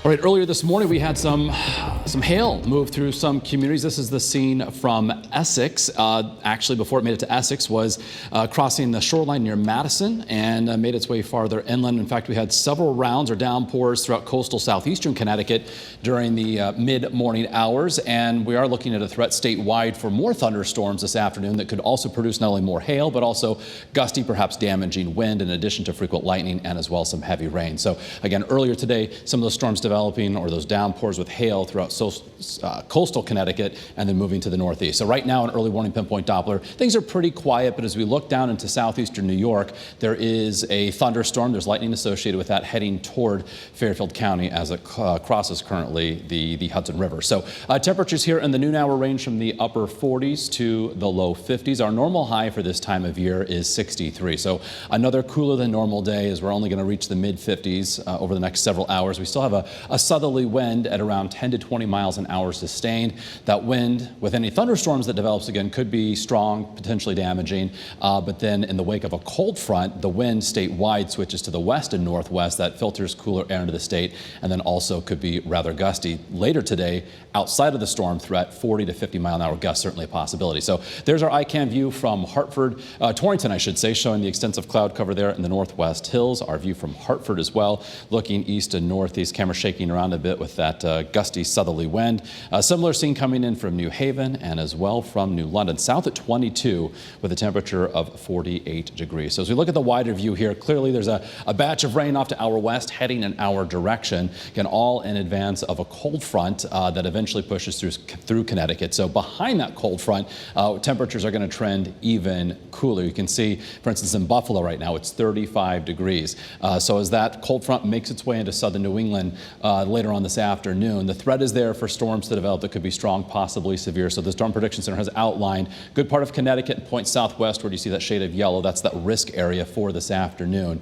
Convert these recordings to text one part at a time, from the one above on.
All right, earlier this morning we had some hail move through some communities. This is the scene from Essex. Actually, before it made it to Essex, was crossing the shoreline near Madison and made its way farther inland. In fact, we had several rounds or downpours throughout coastal southeastern Connecticut during the mid-morning hours, and we are looking at a threat statewide for more thunderstorms this afternoon that could also produce not only more hail, but also gusty, perhaps damaging wind, in addition to frequent lightning and as well some heavy rain. So again, earlier today, some of those storms developing, or those downpours with hail throughout coastal Connecticut and then moving to the northeast. So right now, an early warning pinpoint Doppler, things are pretty quiet, but as we look down into southeastern New York, there is a thunderstorm. There's lightning associated with that heading toward Fairfield County as it crosses currently the Hudson River. So temperatures here in the noon hour range from the upper 40s to the low 50s. Our normal high for this time of year is 63. So another cooler than normal day, as we're only going to reach the mid 50s over the next several hours. We still have a southerly wind at around 10 to 20 miles an hour sustained. That wind, with any thunderstorms that develops again, could be strong, potentially damaging. But then in the wake of a cold front, the wind statewide switches to the west and northwest. That filters cooler air into the state, and then also could be rather gusty. Later today, outside of the storm threat, 40 to 50 mile an hour gusts, certainly a possibility. So there's our ICAM view from Hartford, Torrington, I should say, showing the extensive cloud cover there in the northwest hills. Our view from Hartford as well, looking east and northeast, camera shaking around a bit with that gusty southerly wind. A similar scene coming in from New Haven and as well from New London, south at 22 with a temperature of 48 degrees. So as we look at the wider view here, clearly there's a batch of rain off to our west heading in our direction, again all in advance of a cold front that eventually pushes through Connecticut. So behind that cold front, temperatures are going to trend even cooler. You can see, for instance, in Buffalo right now, it's 35 degrees. So as that cold front makes its way into southern New England later on this afternoon, the threat is there for storms to develop that could be strong, possibly severe. So the Storm Prediction Center has outlined good part of Connecticut and points southwest where you see that shade of yellow. That's that risk area for this afternoon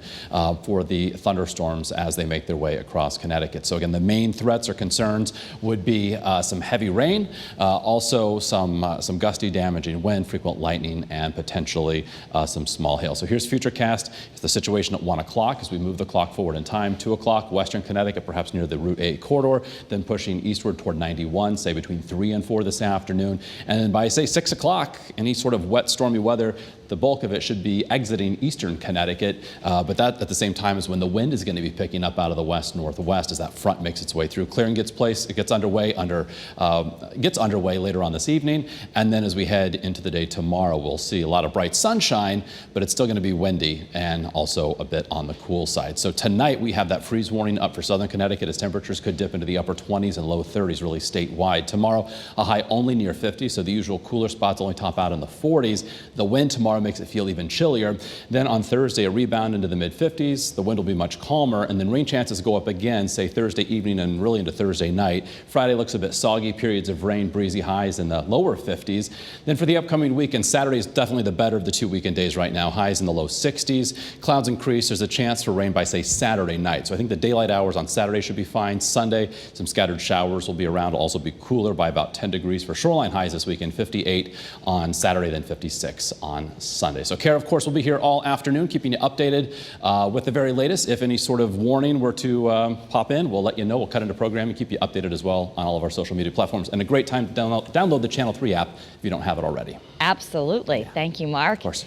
for the thunderstorms as they make their way across Connecticut. So again, the main threats or concerns would be some heavy rain, also some gusty damaging wind, frequent lightning, and potentially some small hail. So here's FUTURECAST. It's the situation at 1 o'clock as we move the clock forward in time. 2 o'clock, western Connecticut, perhaps near the Route 8 corridor, then pushing eastward toward 91, say between 3 and 4 this afternoon. And then by, say, 6 o'clock, any sort of wet, stormy weather, the bulk of it should be exiting eastern Connecticut. But that, at the same time, is when the wind is going to be picking up out of the west-northwest as that front makes its way through. Clearing gets underway later on this evening. And then as we head into the day tomorrow, we'll see a lot of bright sunshine, but it's still going to be windy and also a bit on the cool side. So tonight we have that freeze warning up for southern Connecticut as temperatures could dip into the upper 20s and low 30s really statewide. Tomorrow, a high only near 50, so the usual cooler spots only top out in the 40s. The wind tomorrow makes it feel even chillier. Then on Thursday, a rebound into the mid-50s. The wind will be much calmer, and then rain chances go up again, say Thursday evening and really into Thursday night. Friday looks a bit soggy, periods of rain, breezy highs in the lower 50s. Then for the upcoming weekend, Saturday is definitely the better of the 2 weekend days right now. Highs in the low 60s. Clouds increase. There's a chance for rain by, say, Saturday night. So I think the daylight hours on Saturday should be fine. Sunday, some scattered showers will be around. Will also be cooler by about 10 degrees for shoreline highs this weekend. 58 on Saturday, then 56 on Sunday. So CARE, of course, will be here all afternoon, keeping you updated with the very latest. If any sort of warning were to pop in, we'll let you know. We'll cut into program and keep you updated as well on all of our social media platforms. And a great time to download the Channel 3 app if you don't have it already. Absolutely. Thank you, Mark. Of course.